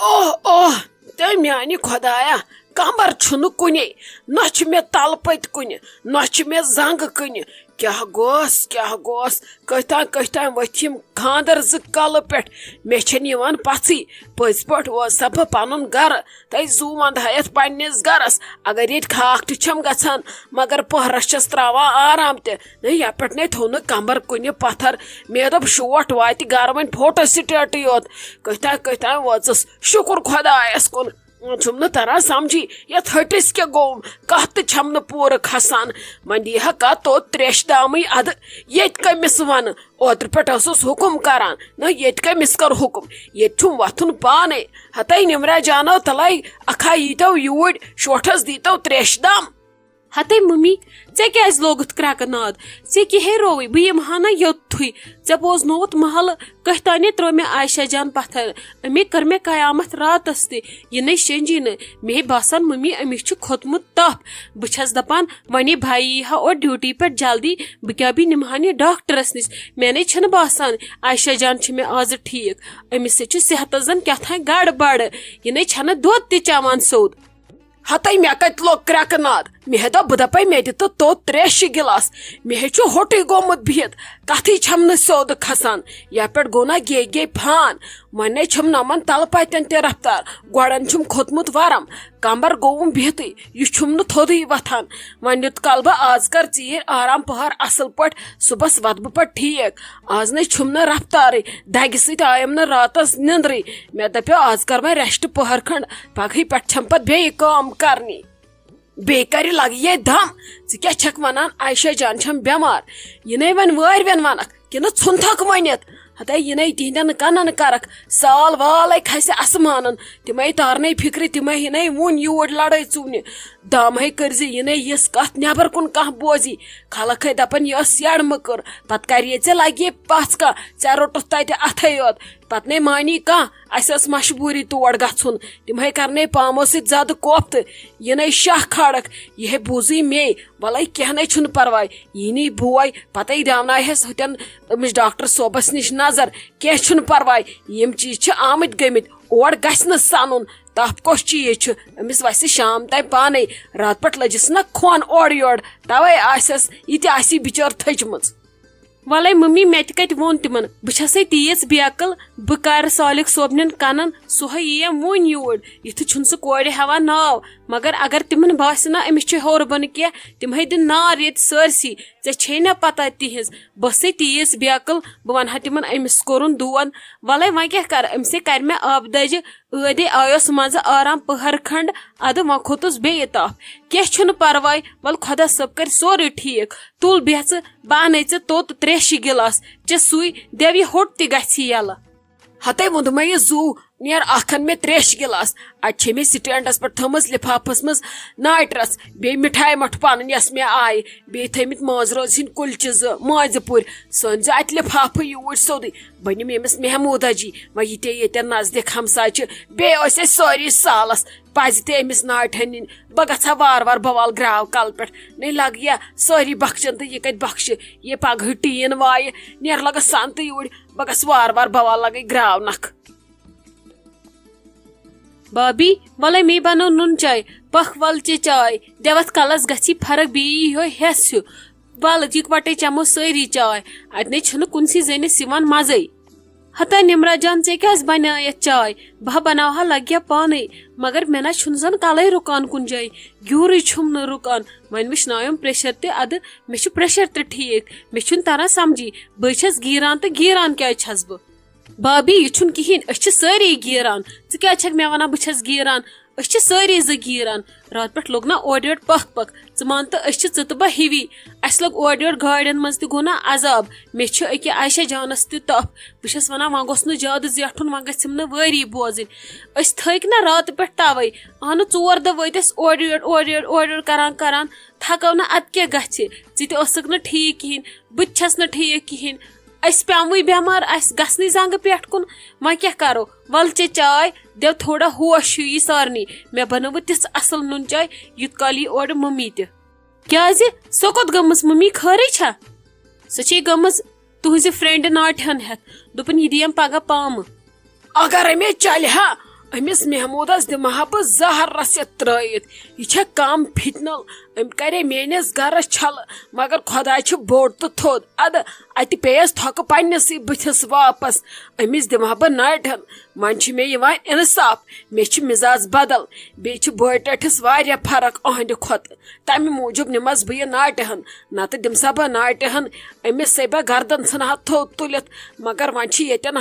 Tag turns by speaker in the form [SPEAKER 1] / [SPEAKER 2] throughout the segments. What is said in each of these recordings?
[SPEAKER 1] اوہ اوہ تے میانی خدایا کمبر چھُنہٕ کُنے نہ چھُ مےٚ تلہٕ پٔتۍ کُنہِ نہ چھُ مےٚ زنٛگہٕ کُنہِ کیٛاہ گوس کٔتھۍ ؤتھۍ یِم خاندر زٕ کلہٕ پٮ۪ٹھ مےٚ چھنہٕ یِوان پژھٕے پٔزۍ پٲٹھۍ اوسا بہٕ پنُن گرٕ تۄہہِ زوٗ ونٛدہا یتھ پننِس گرس اگر ییٚتہِ خاک تہِ چھم گژھان مگر پٔہرس چھس تراوان آرام تہِ نہ یپٲٹھۍ نے تھوٚو نہٕ کمبر کُنہِ پتھر مےٚ دوٚپ شوٹ واتہِ گرٕ وۄنۍ فوٹو سٹیٹٕے یوت کٔتھۍ وٲژٕس شُکر خۄدایس کُن چھُم نہٕ تران سمجھی یتھ ہٹِس کیٛاہ گوٚو کتھ تہِ چھم نہٕ پوٗرٕ کھسان وۄنۍ دیٖہا کتھ توٚت تریشہِ دامٕے ادٕ ییٚتہِ کٔمِس ونہٕ اوترٕ پٮ۪ٹھ ٲسٕس حُکُم کران نہ ییٚتہِ کٔمِس کر حُکُم ییٚتہِ چھُم وۄتھُن پانے ہتاے نمرا جانو تلے اکھا ییٖتو یوٗرۍ شوٹھس دیٖتو تریشہِ دام
[SPEAKER 2] ہتے ممی ژےٚ کیٛازِ لوگُتھ کرٛکہٕ ناد ژےٚ کِہے رووٕے بہٕ یِمہٕ ہا نہ یوٚتتھٕے ژےٚ بوزنووُتھ محلہٕ کٔتھۍ تانے ترٛوو مےٚ عایشہ جان پتھر أمی کٔر مےٚ قیامتھ راتس تہِ یہِ نَے شینجی نہٕ مے باسان ممی أمِس چھُ کھوٚتمُت تپھ بہٕ چھس دپان وۄنۍ بھایی یی ہا اور ڈیوٹی پٮ۪ٹھ جلدی بہٕ کیٛاہ بھی نِمہان یہِ ڈاکٹرس نِش مےٚ نَے چھنہٕ باسان عایشہ جان چھِ مےٚ آزٕ ٹھیٖک أمِس سۭتۍ چھُ صحتس زن کیٛاتھانۍ گڑبڑ یہِ نَے چھنہٕ دۄد تہِ چٮ۪وان سیوٚد
[SPEAKER 1] ہتاے مےٚ کتہِ لوگ کرٛکہٕ ناد مےٚ دوٚپ بہٕ دپے مےٚ دِ تہٕ توٚت تریشہِ گِلاس مےٚ ہے چھُ ہوٚٹُے گوٚمُت بِہِتھ کتھٕے چھم نہٕ سیوٚد کھسان یتھ پٮ۪ٹھ گوٚو نا گے پھان وۄنۍ نے چھُم نمن تلہٕ پتٮ۪ن تہِ رفتار گۄڈن چھُم کھوٚتمُت ورم کمبر گوٚوُم بِہتٕے یہِ چھُم نہٕ تھوٚدُے وتھان وۄنۍ یُت کال بہٕ آز کر ژیٖرۍ آرام پہر اصل پٲٹھۍ صبحس وتہٕ بہٕ پتہٕ ٹھیٖک آز نَے چھُم نہٕ رفتارٕے دگہِ سۭتۍ آیم نہٕ راتس نِندرٕے مےٚ دپیو آز کر وۄنۍ ریسٹ پہر کھنڈ پگہٕے پٮ۪ٹھ چھم پتہٕ بیٚیہِ کٲم کرنی بیٚیہِ کرِ لگہِ یے دم ژٕ کیٛاہ چھکھ ونان عایشہ جان چھم بٮ۪مار یہِ نے وۄنۍ وٲرۍوٮ۪ن ونکھ کِنہٕ ژھُنتھکھ ؤنِتھ ہتاے یہِ نے تِہنٛدٮ۪ن کنن کرکھ سال والے کھسہِ اسمانن تِمے تارنے فکرِ تِمے ہِنے وُنۍ یوٗرۍ لڑٲے ژوٗنہِ دامہے کٔرزِ یہِ نے یِژھ کتھ نٮ۪بر کُن کانٛہہ بوزی خلق ہے دپن یہِ ٲس سیڈ مٔکٕر پتہٕ کرے ژےٚ لگہِ پژھ کانٛہہ ژےٚ روٚٹُتھ تتہِ اتھے یوت پتہٕ نے مانی کانٛہہ اسہِ ٲس مجبوٗری تور گژھُن تِمے کرنے پامو سۭتۍ زیادٕ کوفتہٕ یہِ نے شاہ کھارکھ یہِ ہے بوٗزٕے مے وَلے کینٛہہ نَے چھُنہٕ پرواے یی نی بوے پتے دیاونایہس ہُتٮ۪ن أمِس ڈاکٹر صٲبس نِش نظر کینٛہہ چھُنہٕ پرواے یِم چیٖز چھِ آمٕتۍ گٔمٕتۍ اور گژھِ نہٕ سنُن تپھ کۄس چیٖز چھُ أمِس وسہِ شام تام پانے راتہٕ پٮ۪ٹھ لٔجِس نہ کھۄن اورٕ یورٕ توے آسٮ۪س یہِ تہِ آسی بِچٲر تھٔچمٕژ
[SPEAKER 2] وَلے ممی مےٚ تہِ کتہِ ووٚن تِمن بہٕ چھسے تیٖژ بیقل بہٕ کرٕ صالِق صٲبنٮ۪ن کنن سُہ یِیم وُنۍ یوٗرۍ یِتھٕ چھُنہٕ سُہ کورِ ہٮ۪وان ناو مگر اگر تِمن باسہِ نہ أمِس چھُ ہیوٚر بۄنہٕ کینٛہہ تِم ہے دِن نار ییٚتہِ سٲرسٕے ژےٚ چھے نہ پتہ تِہنٛز بہٕ ٲسٕے تیٖژ بیقل بہٕ ونہٕ ہا تِمن أمِس کوٚرُن دود وَلے وۄنۍ کیٛاہ کرٕ أمسے کرِ مےٚ آبہٕ دجہِ ٲدے آیوس منٛزٕ آرام پٔہر کھنڈ ادٕ وۄنۍ کھوٚتُس بیٚیہِ تپھ کینٛہہ چھُنہٕ پرواے وَلہٕ خۄدا صٲب کرِ سورُے ٹھیٖک تُل بیٚہژٕ بہٕ اَنے ژےٚ توٚت تریشہِ گِلاس چےٚ سُے دٮ۪و یہِ ہوٚٹ تہِ گژھِ یَلہٕ
[SPEAKER 1] ہتاے ووٚنمے یہِ زوٗ نیر اکھ اَن مےٚ تریشہِ گِلاس اتہِ چھے مےٚ سٹینڈس پٮ۪ٹھ تھٲومٕژ لفافس منٛز ناٹرس بیٚیہِ مِٹھایہِ مٹھ پنٕنۍ یۄس مےٚ آیہِ بیٚیہِ تھٲیمٕتۍ مٲنٛزرٲژ ہٕنٛدۍ کُلچہِ زٕ مٲنٛزِ پوٗرۍ ژھٲنۍ زِ اتہِ لفافہٕ یوٗرۍ سیوٚدُے بہٕ نِمہٕ ییٚمِس محموٗدا جی وۄنۍ یہِ تے ییٚتٮ۪ن نزدیٖک ہمساے چھِ بیٚیہِ ٲسۍ أسۍ سٲری سالس پزِ تہِ أمِس ناٹہن نِنۍ بہٕ گژھٕ ہا وارٕ بوال گراو کلہٕ پٮ۪ٹھ نے لگہٕ یا سٲری بخشن تہٕ یہِ کتہِ بخشہِ یہِ پگہٕ ٹیٖن وایہِ نیر لگس سن تہٕ یوٗرۍ بہٕ گژھٕ وارٕ بوال لگے گراو نکھٕ
[SPEAKER 2] بابی وَلے مے بنو نُن چاے پکھ ولچہِ چاے دٮ۪وَتھ کلس گژھی فرق بیٚیہِ یِہوے ہٮ۪س ہیوٗ وَلہٕ یِکوَٹے چٮ۪مو سٲری چاے اتہِ نے چھُنہٕ کُنسٕے زٔنِس یِوان مزے ہتا نمرا جان ژےٚ کیٛازِ بنایتھ چاے بہٕ بناو ہا لگہِ ہا پانے مگر مےٚ نہ چھُنہٕ زن کلے رُکان کُنہِ جایہِ گیوٗرٕے چھُم نہٕ رُکان وۄنۍ وٕچھناویم پریشر تہِ ادٕ مےٚ چھُ پریشر تہِ ٹھیٖک مےٚ چھُنہٕ تران سمجھی بہٕ چھس گیٖران تہٕ گیٖران کیٛازِ چھس بہٕ بابی یہِ چھُنہٕ کِہینۍ أسۍ چھِ سٲری گیٖران ژٕ کیٛازِ چھکھ مےٚ ونان بہٕ چھس گیٖران أسۍ چھِ سٲری زٕ گیٖران راتہٕ پٮ۪ٹھ لوٚگ نا اورٕ یورٕ پکھ ژٕ مان تہٕ أسۍ چھِ ژٕ تہٕ بہٕ ہِوی اسہِ لوٚگ اورٕ یورٕ گاڑٮ۪ن منٛز تہِ گوٚو نا عذاب مےٚ چھُ أکیاہ عایشہ جانس تہِ تپھ بہٕ چھس ونان وۄنۍ گوٚژھ نہٕ زیادٕ زیٹھُن وۄنۍ گژھِم نہٕ وٲری بوزٕنۍ أسۍ تھٔکۍ نا راتہٕ پٮ۪ٹھ توے اہنُو 4 دۄہ وٲتۍ أسۍ اورٕ یورٕ کران تھکو نہ ادٕ کیٛاہ گژھِ ژٕ تہِ ٲسٕکھ نہٕ ٹھیٖک کِہینۍ بہٕ تہِ چھس نہٕ ٹھیٖک کِہینۍ أسۍ پیٚموٕے بٮ۪مار اسہِ گژھنٕے زنٛگہٕ پٮ۪ٹھ کُن وۄنۍ کیٛاہ کرو ول چے چاے دٮ۪و تھوڑا ہوش ہیوٗ یی سارنٕے مےٚ بنٲوٕ تِژھ اصل نُن چاے یُتھ کال یی اورٕ ممی تہِ کیٛازِ سۄ کوٚت گٔمٕژ ممی خٲرٕے چھا سۄ چھے گٔمٕژ تُہنزِ فرینڈِ ناٹہِ ہن ہٮ۪تھ دوٚپُن یہِ دِیم پگہہ پامہٕ
[SPEAKER 1] اگرے مےٚ چلہِ ہا امس محمودس دمہا بہ زہر رسیت ترٲیِتھ یہ چھےٚ کم فتنل أمۍ کرے میٲنس گرس چھل مگر خداے چھُ بوٚڑ تہٕ تھوٚد ادٕ اتہِ پییس تھۄکہٕ پننسٕے بٕتھِس واپس أمِس دمہا بہ ناٹہن وۄنۍ چھُ مےٚ یِوان انصاف مےٚ چھُ مزاج بدل بیٚیہِ چھِ بٲے ٹٲٹھِس واریاہ فرق أہنٛدِ کھۄتہٕ تمہِ موٗجوٗب نِمس بہٕ یہِ ناٹہن نتہٕ دِمسا بہٕ ناٹہن أمِس سے بہٕ گردن ژھٕنہا تھوٚد تُلِتھ مگر وۄنۍ چھِ ییٚتٮ۪ن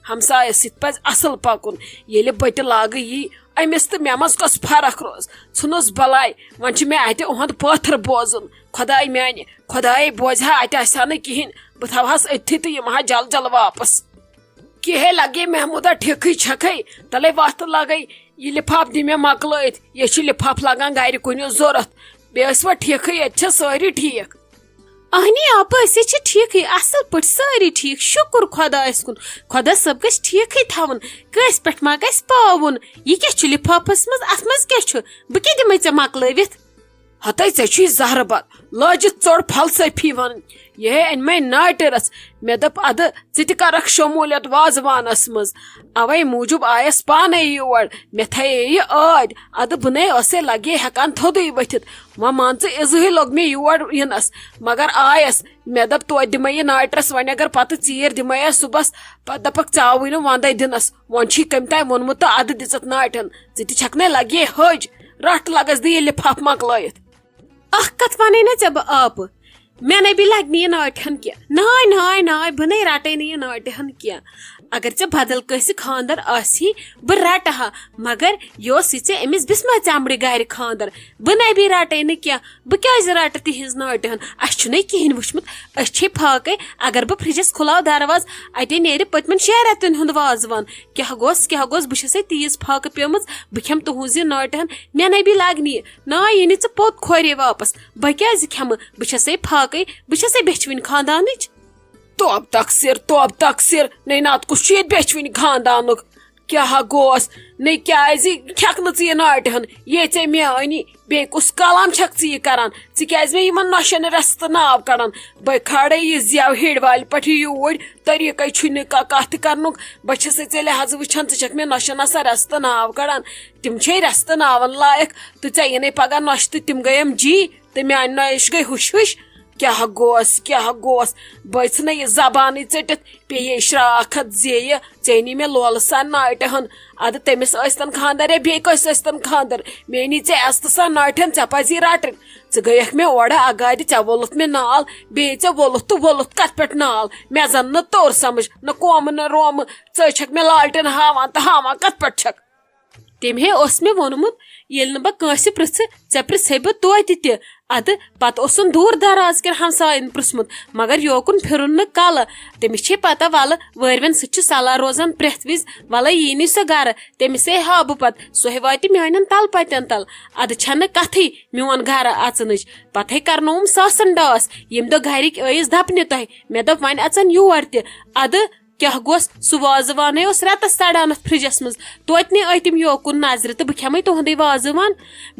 [SPEAKER 1] ہمسایس سۭتۍ پزِ اصل پکُن ییٚلہِ بٔتہِ لاگہٕ یی أمِس تہٕ مےٚ منٛز کۄس فرق روز ژھٕنُس بلاے وۄنۍ چھُ مےٚ اتہِ اُہُنٛد پٲتھر بوزُن خداے میانہِ خداے بوزِ ہا اتہِ آسہِ ہا نہٕ کِہینۍ بہٕ تھاوہس أتھی تہٕ یِمہٕ ہا جل جل واپس کِہے لگے محموٗدا ٹھیکھٕے چھکھٕے تلے وتھ لگے یہِ لفاف دِ مےٚ مۄکلٲیِتھ یہِ چھِ لفاف لگان گرِ کُنہِ ضوٚرتھ بیٚیہِ ٲسوا ٹھیکھٕے ییٚتہِ چھِ سٲری ٹھیٖک
[SPEAKER 2] اہنی آپ أسۍ چھِ ٹھیٖکھٕے اصل پٲٹھۍ سٲری ٹھیٖک شُکُر خۄدایس کُن خۄدا صٲب گژھِ ٹھیٖکھٕے تھاوُن کٲنٛسہِ پٮ۪ٹھ ما گژھِ پاوُن یہِ کیٛاہ چھُ لفافس منٛز اتھ منٛز کیٛاہ چھُ بہٕ کیٛاہ دِمے ژےٚ مۄکلٲوِتھ
[SPEAKER 1] ہتے ژےٚ چھُے زہرٕ بد لٲجِتھ ژوٚر فلسفی ونٕنۍ یہے أنۍ مے ناٹہٕ مےٚ دوٚپ ادٕ ژٕ تہِ کرکھ شموٗلیت وازوانس منٛز اوے موٗجوٗب آیس پانے یور مےٚ تھایے یہِ ٲدۍ ادٕ بہٕ نے ٲسے لگے ہیکان تھوٚدُے ؤتھِتھ وۄنۍ مان ژٕ عزٕہٕے لوٚگ مےٚ یور یِنس مگر آیس مےٚ دوٚپ توتہِ دِمے یہِ ناٹرس وۄنۍ اگر پتہٕ ژیٖرۍ دِمے صُبحس پتہٕ دپکھ ژٕ آوٕے نہٕ ونٛدے دِنس وۄنۍ چھُے کٔمۍ تانۍ ووٚنمُت تہٕ ادٕ دِژٕتھ ناٹہن ژٕ تہِ چھکھ نے لگے حٔج رٹھ لگس دِ یہِ لفاف مۄکلٲیِتھ
[SPEAKER 2] اکھ کتھ ونے نا ژےٚ بہٕ آپہٕ مےٚ نے بھی لگہِ نہٕ یہِ ناٹہن کینٛہہ ناے بہٕ نے رٹے نہٕ یہِ ناٹہن کینٛہہ اگر ژےٚ بدل کٲنٛسہِ خاندر آسی بہٕ رٹہٕ ہا مگر یہِ اوس یہِ ژےٚ أمِس بسما ژمبرِ گرِ خاندر بہٕ نے بھی رٹے نہٕ کینٛہہ بہٕ کیازِ رٹہٕ تِہنٛز ناٹہن اسہِ چھُنہٕ کِہینۍ وٕچھمُت أسۍ چھے فاقے اگر بہٕ فرجس کھُلاو دروازٕ اتے نیرِ پٔتمٮ۪ن 6 رٮ۪تن ہُنٛد وازوان کیٛاہ گوٚژھ بہٕ چھسے تیٖژ فاقہٕ پیٚمٕژ بہٕ کھٮ۪مہٕ تُہنٛز یہِ ناٹہن مےٚ نے بھی لگہِ نہٕ یہِ ناے یہِ نہٕ ژٕ پوٚت کھورے واپس بہٕ کیازِ کھٮ۪مہٕ بہٕ چھسے فاقے بہٕ چھسے بیچھوٕنۍ خاندانٕچ
[SPEAKER 1] توب تقصیر نے نتہٕ کُس چھُ ییٚتہِ بیچھوٕنۍ خاندانُک کیٛاہ گوس نے کیازِ کھٮ۪کھ نہٕ ژٕ یہِ ناٹہن یے ژےٚ مےٚ أنی بیٚیہِ کُس کلام چھکھ ژٕ یہِ کران ژٕ کیازِ مےٚ یِمن نۄشن رستہٕ ناو کڑان بہٕ کھالے یہِ زیو ہِڑ والہِ پٮ۪ٹھ یوٗرۍ طریٖقے چھُنہٕ کتھ کرنُک بہٕ چھسے ژےٚ لحاظہٕ وٕچھان ژٕ چھکھ مےٚ نۄشن آسان رستہٕ ناو کڑان تِم چھے رستہٕ ناون لایق تہٕ ژےٚ یِنَے پگاہ نۄشہِ تہٕ تِم گٔیم جی تہٕ میانہِ نۄش گٔے ہُش کیٛاہ گوس بہٕ ژھٕنَے یہِ زبانٕے ژٔٹِتھ پیٚیہِ شراکھ اتھ زیٚیہِ ژےٚ نی مےٚ لولہٕ سان ناٹہن ادٕ تٔمِس ٲسۍتن خاندر یا بیٚیہِ کٲنٛسہِ ٲسۍتن خاندر مےٚ نی ژےٚ عزتہٕ سان ناٹہن ژےٚ پزی رٹٕنۍ ژٕ گٔیکھ مےٚ اورٕ اگادِ ژےٚ وولُتھ مےٚ نال بیٚیہِ ژےٚ وولُتھ کتھ پٮ۪ٹھ نال مےٚ زن نہٕ توٚر سمجھ نہ کومہٕ نہ رومہٕ ژٕ چھکھ مےٚ لالٹین ہاوان تہٕ ہاوان کتھ پٮ۪ٹھ چھکھ
[SPEAKER 2] تٔمۍ ہے اوس مےٚ ووٚنمُت ییٚلہِ نہٕ بہٕ کٲنٛسہِ پرژھٕ ژےٚ پرژھے بہٕ توتہِ تہِ ادٕ پتہٕ اوسُن دوٗر دراز کٮ۪ن ہمساین پرژھمُت مگر یوکُن پھِرُن نہٕ کلہٕ تٔمِس چھے پتہ ولہٕ وٲروٮ۪ن سۭتۍ چھُ صلح روزان پرٛٮ۪تھ وِزِ ولے یی نہٕ سۄ گرٕ تٔمِسے ہاو بہٕ پتہٕ سۄے واتہِ میانٮ۪ن تل پتٮ۪ن تل ادٕ چھنہٕ کتھٕے میون گرٕ اژنٕچ پتہٕ ہے کرنووُم ساسن ڈاس ییٚمہِ دۄہ گرِکۍ ٲیِس دپنہِ تۄہہِ مےٚ دوٚپ وۄنۍ اژن یور تہِ ادٕ کیٛاہ گوٚژھ سُہ وازوانٕے اوس رٮ۪تس سڑان اتھ فرجس منٛز توتہِ نے ٲے تِم یوکُن نظرِ تہٕ بہٕ کھٮ۪مے تُہنٛدُے وازوان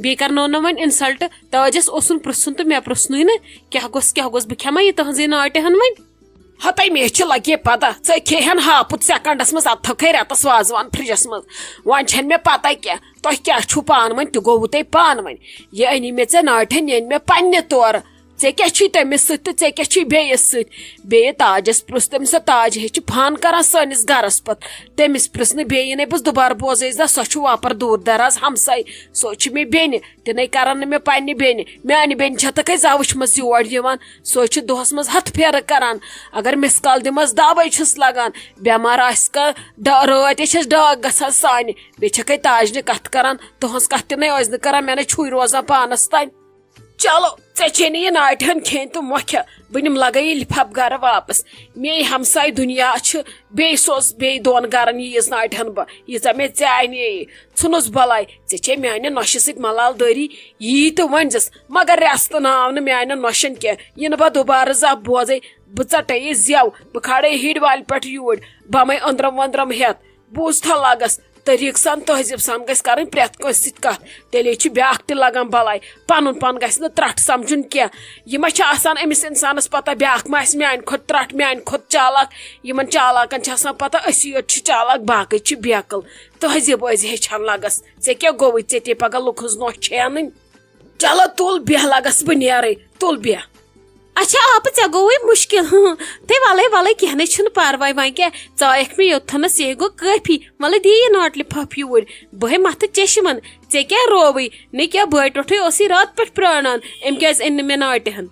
[SPEAKER 2] بیٚیہِ کرنوونم وۄنۍ انسلٹ تاجس اوسُن پرژھُن تہٕ مےٚ پرژھنُے نہٕ کیٛاہ گوٚژھ بہٕ کھٮ۪مے یہِ تُہنٛزٕے ناٹہن وۄنۍ
[SPEAKER 1] ہتے مےٚ چھِ لگے پتہ ژٕ کھیہن ہاپُت سیکنڈس منٛز اتھ تھوکھے رٮ۪تس وازوان فرجس منٛز وۄنۍ چھنہٕ مےٚ پتہ کینٛہہ تۄہہِ کیٛاہ چھُو پانہٕ ؤنۍ تہِ گوٚوُ تۄہہِ پانہٕ ؤنۍ یہِ أنی مےٚ ژےٚ ناٹہن یہِ أنۍ مےٚ پننہِ تورٕ ژےٚ کیٛاہ چھُے تٔمِس سۭتۍ تہٕ ژےٚ کیٛاہ چھُے بیٚیِس سۭتۍ بیٚیہِ تاجس پرُژھ تٔمِس سۄ تاج ہے چھِ فن کران سٲنِس گرس پتہٕ تٔمِس پرژھ نہٕ بیٚیہِ نے بہٕ دُبارٕ بوزے زِ سۄ چھُ وۄپر دوٗر دراز ہمساے سۄ چھِ مےٚ بیٚنہِ تِنَے کرن نہٕ مےٚ پننہِ بیٚنہِ میانہِ بیٚنہِ چھتکھے زا وٕچھمٕژ یور یِوان سۄ چھِ دۄہس منٛز 100 پھیرٕ کران اگر مِثقال دِمس داوے چھُس لگان بٮ۪مار آسہِ کانٛہہ رٲتۍ چھس ڈاک گژھان سانہِ بیٚیہِ چھکھے تاجنہِ کتھ کران تُہنٛز کتھ تہِ نے ٲسۍ نہٕ کران مےٚ نے چھُے روزان پانس تانۍ چلو ژےٚ چھے نہٕ یہِ ناٹہن کھیٚنۍ تہٕ مۄکھِ بہٕ نِمہٕ لگے یہِ لفاف گرٕ واپس میٲنۍ ہمساے دُنیا چھِ بیٚیہِ سوز بیٚیہِ 2 گرن ییٖژ ناٹہن بہٕ ییٖژاہ مےٚ ژےٚ اَنے ژھٕنُس بلاے ژےٚ چھے میانہِ نۄشہِ سۭتۍ ملال دٲری یی تہٕ ؤنزِس مگر رٮ۪ستہٕ ناو نہٕ میانٮ۪ن نۄشن کینٛہہ یِنہٕ بہٕ دُبارٕ زانٛہہ بوزے بہٕ ژٹے یہِ زیو بہٕ کھالے ہِڑ والہِ پٮ۪ٹھ یوٗرۍ بمے أنٛدرم ؤنٛدرم ہٮ۪تھ بوٗزتھا لگس طریقہٕ سان تہذیٖب سان گژھِ کرٕنۍ پرٛٮ۪تھ کٲنٛسہِ سۭتۍ کتھ تیٚلے چھُ بیٛاکھ تہِ لگان بلاے پنُن پان گژھِ نہٕ ترٛٹھ سمجُن کینٛہہ یہِ ما چھِ آسان أمِس انسانس پتہ بیٛاکھ ما آسہِ میانہِ کھۄتہٕ ترٛٹھ میانہِ کھۄتہٕ چالاک یِمن چالاکن چھِ آسان پتہ أسی یوت چھِ چالاک باقٕے چھِ بیقل تہذیٖب ٲسۍ ہیٚچھان لگس ژےٚ کیٛاہ گوٚوُے ژےٚ تے پگاہ لُکھ ہٕنٛز نوٚش چھے انٕنۍ چلو تُل بیٚہہ لگس بہٕ نیرے تُل بیٚہہ
[SPEAKER 2] اچھا آپ ژےٚ گوٚوُے مُشکل تہٕ وَلے کینٛہہ نَے چھُنہٕ پرواے وۄنۍ کیٛاہ ژایکھ مےٚ یوٚتتھنس یہِ گوٚو کٲفی وَلے دِ یہِ ناٹلہِ پھپھ یوٗرۍ بہے متھٕ چشمن ژےٚ کیٛاہ رووٕے نہٕ کیٛاہ بٲے ٹوٹھٕے اوسٕے راتہٕ پٮ۪ٹھ پرٛاران أمۍ کیٛازِ أنۍ نہٕ مےٚ ناٹہِ ہن